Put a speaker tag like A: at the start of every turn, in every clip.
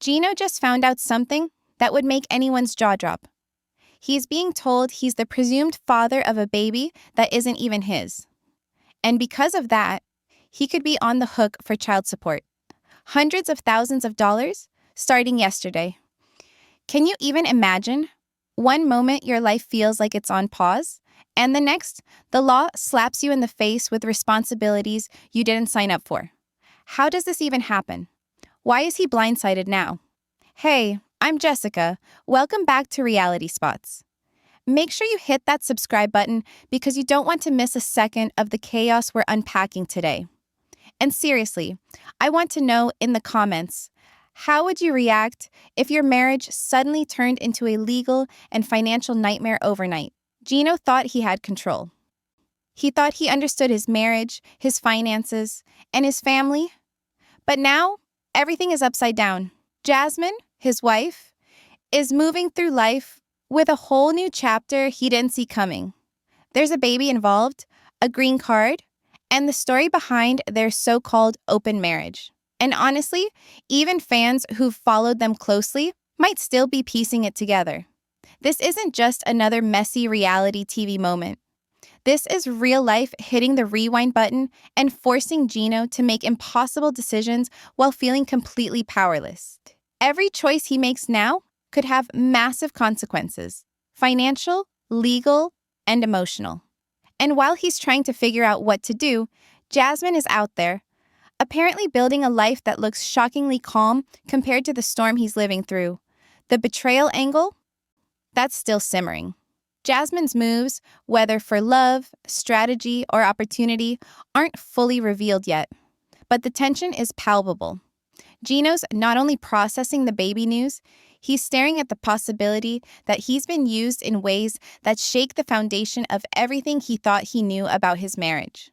A: Gino just found out something that would make anyone's jaw drop. He's being told he's the presumed father of a baby that isn't even his. And because of that, he could be on the hook for child support. Hundreds of thousands of dollars starting yesterday. Can you even imagine? One moment your life feels like it's on pause, and the next, the law slaps you in the face with responsibilities you didn't sign up for. How does this even happen? Why is he blindsided now? Hey, I'm Jessica. Welcome back to Reality Spots. Make sure you hit that subscribe button because you don't want to miss a second of the chaos we're unpacking today. And seriously, I want to know in the comments, how would you react if your marriage suddenly turned into a legal and financial nightmare overnight? Gino thought he had control. He thought he understood his marriage, his finances, and his family. But now, everything is upside down. Jasmine, his wife, is moving through life with a whole new chapter he didn't see coming. There's a baby involved, a green card, and the story behind their so-called open marriage. And honestly, even fans who've followed them closely might still be piecing it together. This isn't just another messy reality TV moment. This is real life hitting the rewind button and forcing Gino to make impossible decisions while feeling completely powerless. Every choice he makes now could have massive consequences: financial, legal, and emotional. And while he's trying to figure out what to do, Jasmine is out there, apparently building a life that looks shockingly calm compared to the storm he's living through. The betrayal angle? That's still simmering. Jasmine's moves, whether for love, strategy, or opportunity, aren't fully revealed yet. But the tension is palpable. Gino's not only processing the baby news, he's staring at the possibility that he's been used in ways that shake the foundation of everything he thought he knew about his marriage.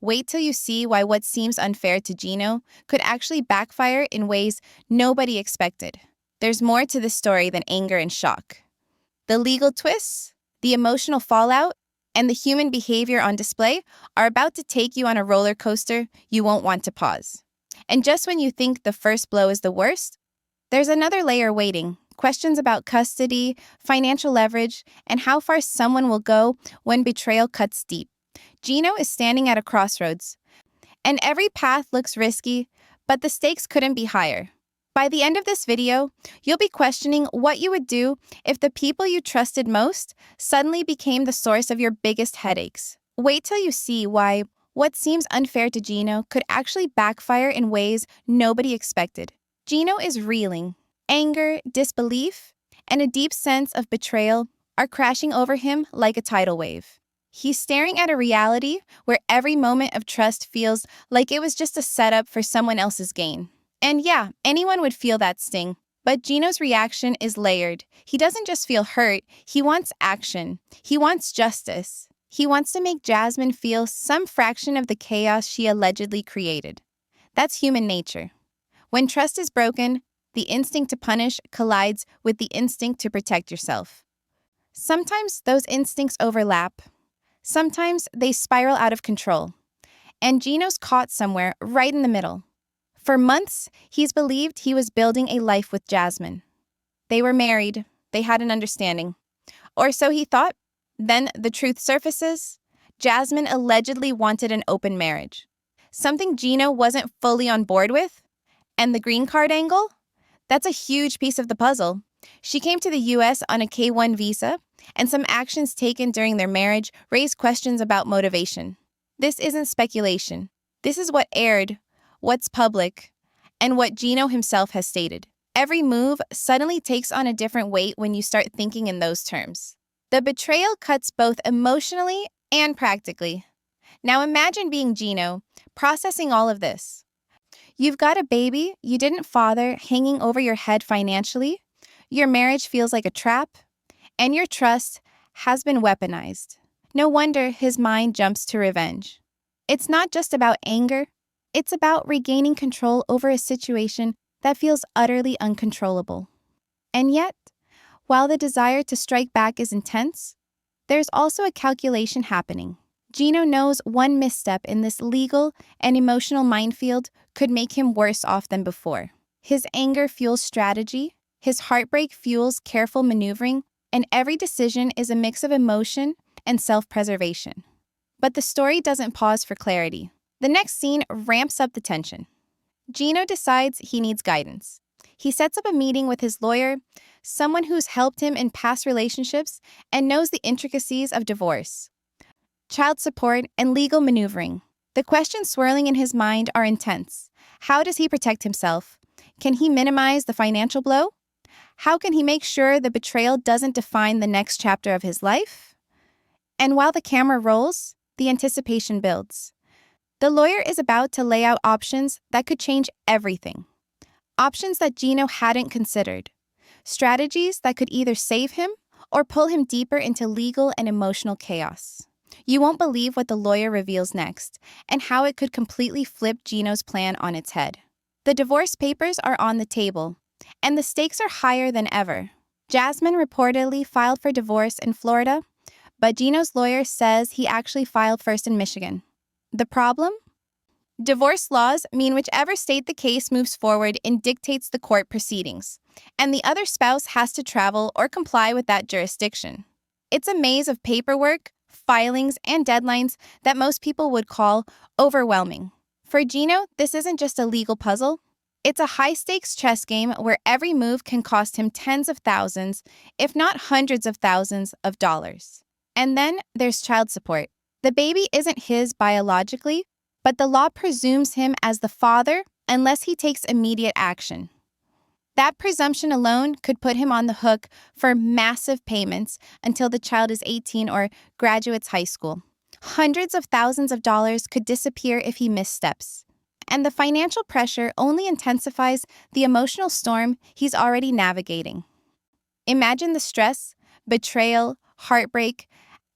A: Wait till you see why what seems unfair to Gino could actually backfire in ways nobody expected. There's more to this story than anger and shock. The legal twists, the emotional fallout, and the human behavior on display are about to take you on a roller coaster you won't want to pause. And just when you think the first blow is the worst, there's another layer waiting. Questions about custody, financial leverage, and how far someone will go when betrayal cuts deep. Gino is standing at a crossroads, and every path looks risky, but the stakes couldn't be higher. By the end of this video, you'll be questioning what you would do if the people you trusted most suddenly became the source of your biggest headaches. Wait till you see why what seems unfair to Gino could actually backfire in ways nobody expected. Gino is reeling. Anger, disbelief, and a deep sense of betrayal are crashing over him like a tidal wave. He's staring at a reality where every moment of trust feels like it was just a setup for someone else's gain. And yeah, anyone would feel that sting. But Gino's reaction is layered. He doesn't just feel hurt, he wants action. He wants justice. He wants to make Jasmine feel some fraction of the chaos she allegedly created. That's human nature. When trust is broken, the instinct to punish collides with the instinct to protect yourself. Sometimes those instincts overlap. Sometimes they spiral out of control. And Gino's caught somewhere right in the middle. For months, he's believed he was building a life with Jasmine. They were married. They had an understanding. Or so he thought. Then the truth surfaces. Jasmine allegedly wanted an open marriage. Something Gino wasn't fully on board with. And the green card angle? That's a huge piece of the puzzle. She came to the U.S. on a K-1 visa, and some actions taken during their marriage raised questions about motivation. This isn't speculation. This is what aired, what's public, and what Gino himself has stated. Every move suddenly takes on a different weight when you start thinking in those terms. The betrayal cuts both emotionally and practically. Now imagine being Gino, processing all of this. You've got a baby you didn't father hanging over your head financially, your marriage feels like a trap, and your trust has been weaponized. No wonder his mind jumps to revenge. It's not just about anger, it's about regaining control over a situation that feels utterly uncontrollable. And yet, while the desire to strike back is intense, there's also a calculation happening. Gino knows one misstep in this legal and emotional minefield could make him worse off than before. His anger fuels strategy, his heartbreak fuels careful maneuvering, and every decision is a mix of emotion and self-preservation. But the story doesn't pause for clarity. The next scene ramps up the tension. Gino decides he needs guidance. He sets up a meeting with his lawyer, someone who's helped him in past relationships and knows the intricacies of divorce, child support, and legal maneuvering. The questions swirling in his mind are intense. How does he protect himself? Can he minimize the financial blow? How can he make sure the betrayal doesn't define the next chapter of his life? And while the camera rolls, the anticipation builds. The lawyer is about to lay out options that could change everything. Options that Gino hadn't considered. Strategies that could either save him or pull him deeper into legal and emotional chaos. You won't believe what the lawyer reveals next and how it could completely flip Gino's plan on its head. The divorce papers are on the table, and the stakes are higher than ever. Jasmine reportedly filed for divorce in Florida, but Gino's lawyer says he actually filed first in Michigan. The problem? Divorce laws mean whichever state the case moves forward in dictates the court proceedings, and the other spouse has to travel or comply with that jurisdiction. It's a maze of paperwork, filings, and deadlines that most people would call overwhelming. For Gino, this isn't just a legal puzzle. It's a high-stakes chess game where every move can cost him tens of thousands, if not hundreds of thousands of dollars. And then there's child support. The baby isn't his biologically, but the law presumes him as the father unless he takes immediate action. That presumption alone could put him on the hook for massive payments until the child is 18 or graduates high school. Hundreds of thousands of dollars could disappear if he missteps. And the financial pressure only intensifies the emotional storm he's already navigating. Imagine the stress, betrayal, heartbreak,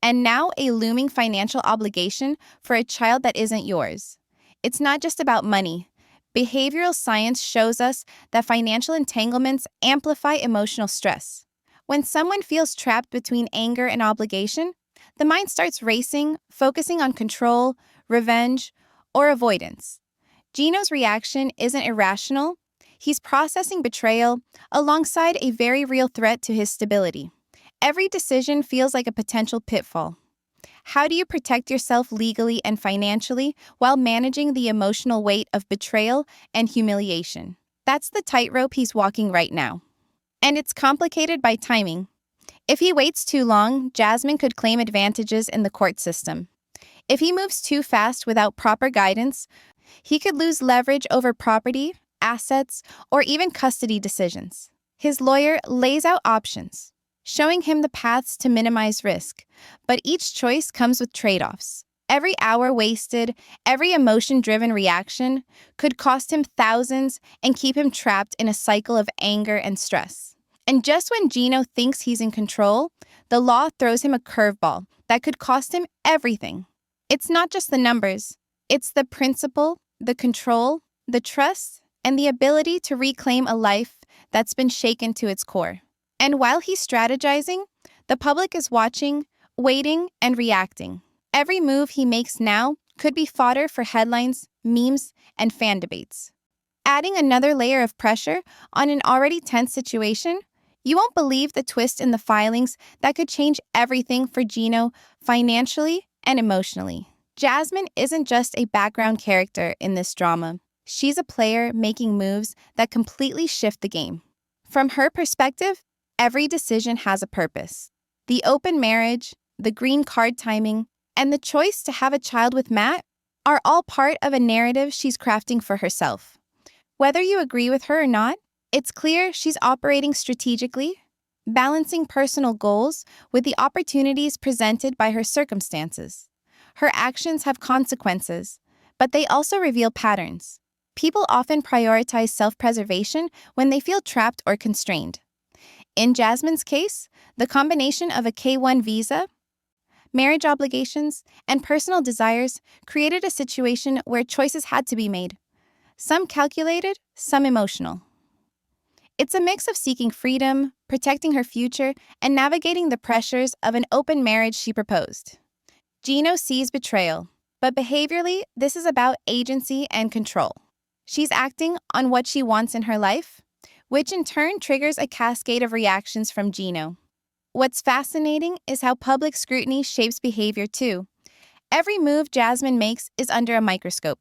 A: and now a looming financial obligation for a child that isn't yours. It's not just about money. Behavioral science shows us that financial entanglements amplify emotional stress. When someone feels trapped between anger and obligation, the mind starts racing, focusing on control, revenge, or avoidance. Gino's reaction isn't irrational. He's processing betrayal alongside a very real threat to his stability. Every decision feels like a potential pitfall. How do you protect yourself legally and financially while managing the emotional weight of betrayal and humiliation? That's the tightrope he's walking right now. And it's complicated by timing. If he waits too long, Jasmine could claim advantages in the court system. If he moves too fast without proper guidance, he could lose leverage over property, assets, or even custody decisions. His lawyer lays out options, showing him the paths to minimize risk, but each choice comes with trade-offs. Every hour wasted, every emotion-driven reaction could cost him thousands and keep him trapped in a cycle of anger and stress. And just when Gino thinks he's in control, the law throws him a curveball that could cost him everything. It's not just the numbers. It's the principle, the control, the trust, and the ability to reclaim a life that's been shaken to its core. And while he's strategizing, the public is watching, waiting, and reacting. Every move he makes now could be fodder for headlines, memes, and fan debates. Adding another layer of pressure on an already tense situation, you won't believe the twist in the filings that could change everything for Gino financially and emotionally. Jasmine isn't just a background character in this drama. She's a player making moves that completely shift the game. From her perspective, every decision has a purpose. The open marriage, the green card timing, and the choice to have a child with Matt are all part of a narrative she's crafting for herself. Whether you agree with her or not, it's clear she's operating strategically, balancing personal goals with the opportunities presented by her circumstances. Her actions have consequences, but they also reveal patterns. People often prioritize self-preservation when they feel trapped or constrained. In Jasmine's case, the combination of a K-1 visa, marriage obligations, and personal desires created a situation where choices had to be made. Some calculated, some emotional. It's a mix of seeking freedom, protecting her future, and navigating the pressures of an open marriage she proposed. Gino sees betrayal, but behaviorally, this is about agency and control. She's acting on what she wants in her life, which in turn triggers a cascade of reactions from Gino. What's fascinating is how public scrutiny shapes behavior too. Every move Jasmine makes is under a microscope.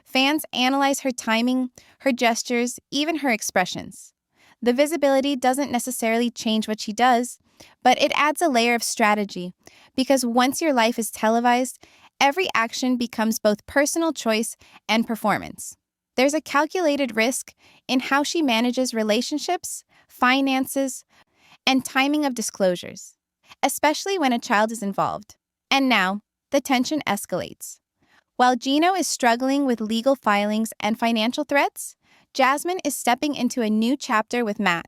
A: Fans analyze her timing, her gestures, even her expressions. The visibility doesn't necessarily change what she does, but it adds a layer of strategy, because once your life is televised, every action becomes both personal choice and performance. There's a calculated risk in how she manages relationships, finances, and timing of disclosures, especially when a child is involved. And now, the tension escalates. While Gino is struggling with legal filings and financial threats, Jasmine is stepping into a new chapter with Matt.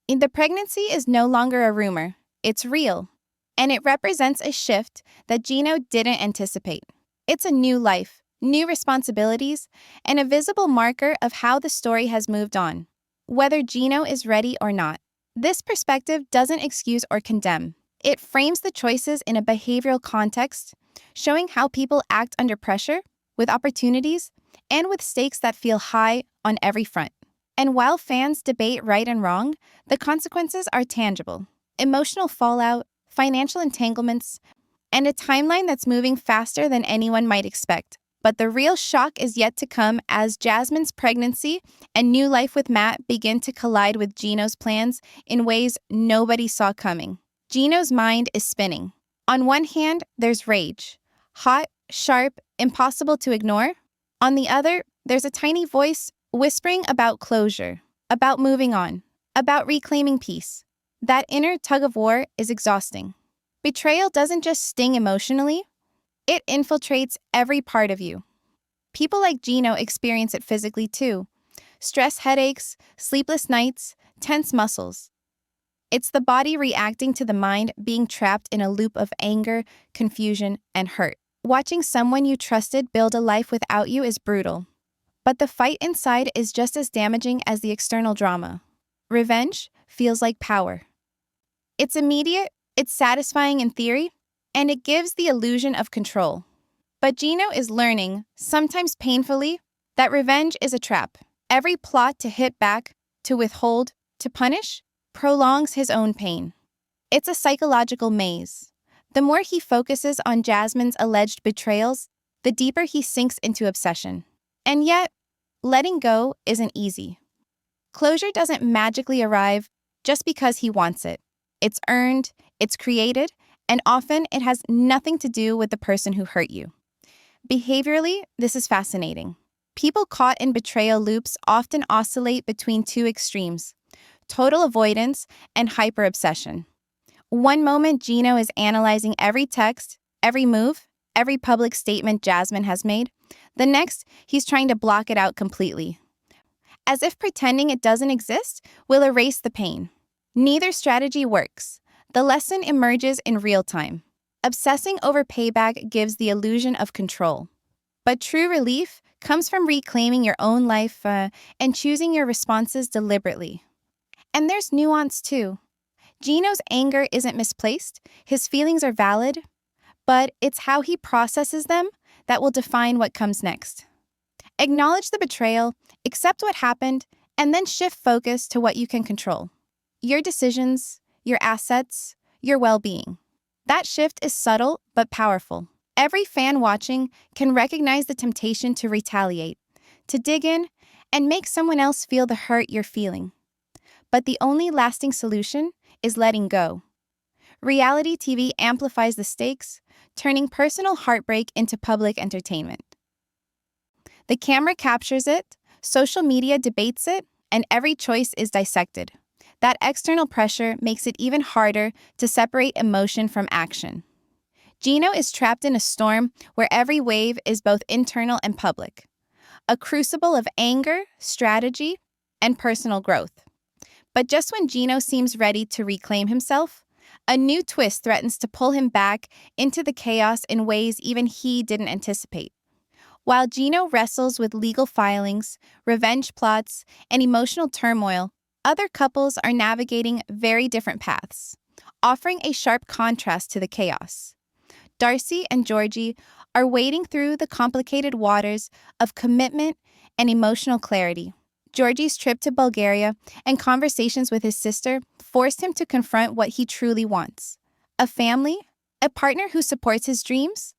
A: The pregnancy is no longer a rumor, it's real, and it represents a shift that Gino didn't anticipate. It's a new life, new responsibilities, and a visible marker of how the story has moved on, whether Gino is ready or not. This perspective doesn't excuse or condemn. It frames the choices in a behavioral context, showing how people act under pressure, with opportunities, and with stakes that feel high on every front. And while fans debate right and wrong, the consequences are tangible. Emotional fallout, financial entanglements, and a timeline that's moving faster than anyone might expect. But the real shock is yet to come as Jasmine's pregnancy and new life with Matt begin to collide with Gino's plans in ways nobody saw coming. Gino's mind is spinning. On one hand, there's rage. Hot, sharp, impossible to ignore. On the other, there's a tiny voice whispering about closure, about moving on, about reclaiming peace. That inner tug-of-war is exhausting. Betrayal doesn't just sting emotionally, it infiltrates every part of you. People like Gino experience it physically too. Stress headaches, sleepless nights, tense muscles. It's the body reacting to the mind being trapped in a loop of anger, confusion, and hurt. Watching someone you trusted build a life without you is brutal. But the fight inside is just as damaging as the external drama. Revenge feels like power. It's immediate, it's satisfying in theory, and it gives the illusion of control. But Gino is learning, sometimes painfully, that revenge is a trap. Every plot to hit back, to withhold, to punish, prolongs his own pain. It's a psychological maze. The more he focuses on Jasmine's alleged betrayals, the deeper he sinks into obsession. And yet, letting go isn't easy. Closure doesn't magically arrive just because he wants it. It's earned, it's created, and often it has nothing to do with the person who hurt you. Behaviorally, this is fascinating. People caught in betrayal loops often oscillate between two extremes: total avoidance and hyper-obsession. One moment, Gino is analyzing every text, every move, every public statement Jasmine has made. The next, he's trying to block it out completely. As if pretending it doesn't exist will erase the pain. Neither strategy works. The lesson emerges in real time. Obsessing over payback gives the illusion of control. But true relief comes from reclaiming your own life and choosing your responses deliberately. And there's nuance too. Gino's anger isn't misplaced, his feelings are valid, but it's how he processes them that will define what comes next. Acknowledge the betrayal, accept what happened, and then shift focus to what you can control. Your decisions, your assets, your well-being. That shift is subtle but powerful. Every fan watching can recognize the temptation to retaliate, to dig in, and make someone else feel the hurt you're feeling. But the only lasting solution is letting go. Reality TV amplifies the stakes, turning personal heartbreak into public entertainment. The camera captures it, social media debates it, and every choice is dissected. That external pressure makes it even harder to separate emotion from action. Gino is trapped in a storm where every wave is both internal and public, a crucible of anger, strategy, and personal growth. But just when Gino seems ready to reclaim himself, a new twist threatens to pull him back into the chaos in ways even he didn't anticipate. While Gino wrestles with legal filings, revenge plots, and emotional turmoil, other couples are navigating very different paths, offering a sharp contrast to the chaos. Darcy and Georgie are wading through the complicated waters of commitment and emotional clarity. Georgie's trip to Bulgaria and conversations with his sister forced him to confront what he truly wants: a family, a partner who supports his dreams,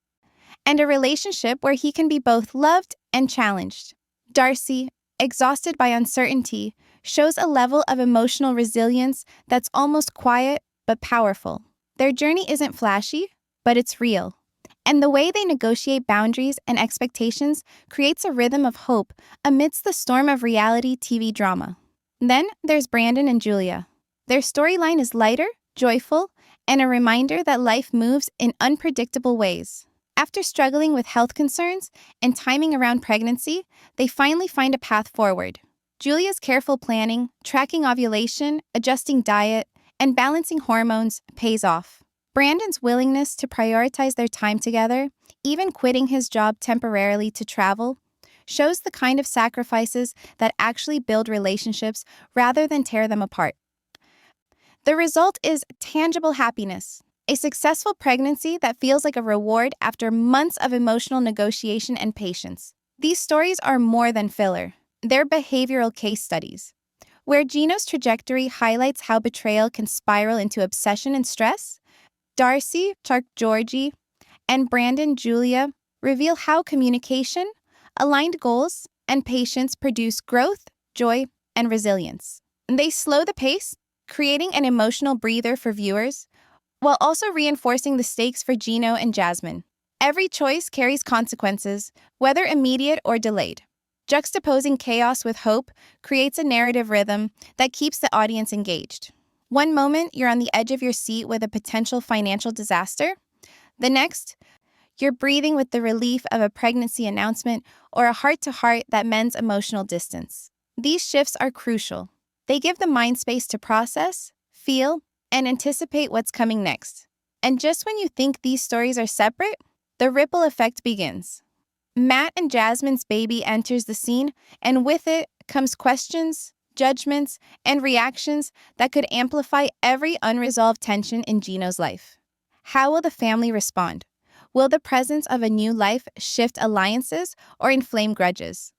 A: and a relationship where he can be both loved and challenged. Darcy, exhausted by uncertainty, shows a level of emotional resilience that's almost quiet but powerful. Their journey isn't flashy, but it's real. And the way they negotiate boundaries and expectations creates a rhythm of hope amidst the storm of reality TV drama. Then there's Brandon and Julia. Their storyline is lighter, joyful, and a reminder that life moves in unpredictable ways. After struggling with health concerns and timing around pregnancy, they finally find a path forward. Julia's careful planning, tracking ovulation, adjusting diet, and balancing hormones pays off. Brandon's willingness to prioritize their time together, even quitting his job temporarily to travel, shows the kind of sacrifices that actually build relationships rather than tear them apart. The result is tangible happiness, a successful pregnancy that feels like a reward after months of emotional negotiation and patience. These stories are more than filler. They're behavioral case studies. Where Gino's trajectory highlights how betrayal can spiral into obsession and stress, Darcy, Georgie, and Brandon, Julia, reveal how communication, aligned goals, and patience produce growth, joy, and resilience. They slow the pace, creating an emotional breather for viewers, while also reinforcing the stakes for Gino and Jasmine. Every choice carries consequences, whether immediate or delayed. Juxtaposing chaos with hope creates a narrative rhythm that keeps the audience engaged. One moment, you're on the edge of your seat with a potential financial disaster. The next, you're breathing with the relief of a pregnancy announcement or a heart-to-heart that mends emotional distance. These shifts are crucial. They give the mind space to process, feel, and anticipate what's coming next. And just when you think these stories are separate, the ripple effect begins. Matt and Jasmine's baby enters the scene, and with it comes questions, judgments, and reactions that could amplify every unresolved tension in Gino's life. How will the family respond? Will the presence of a new life shift alliances or inflame grudges?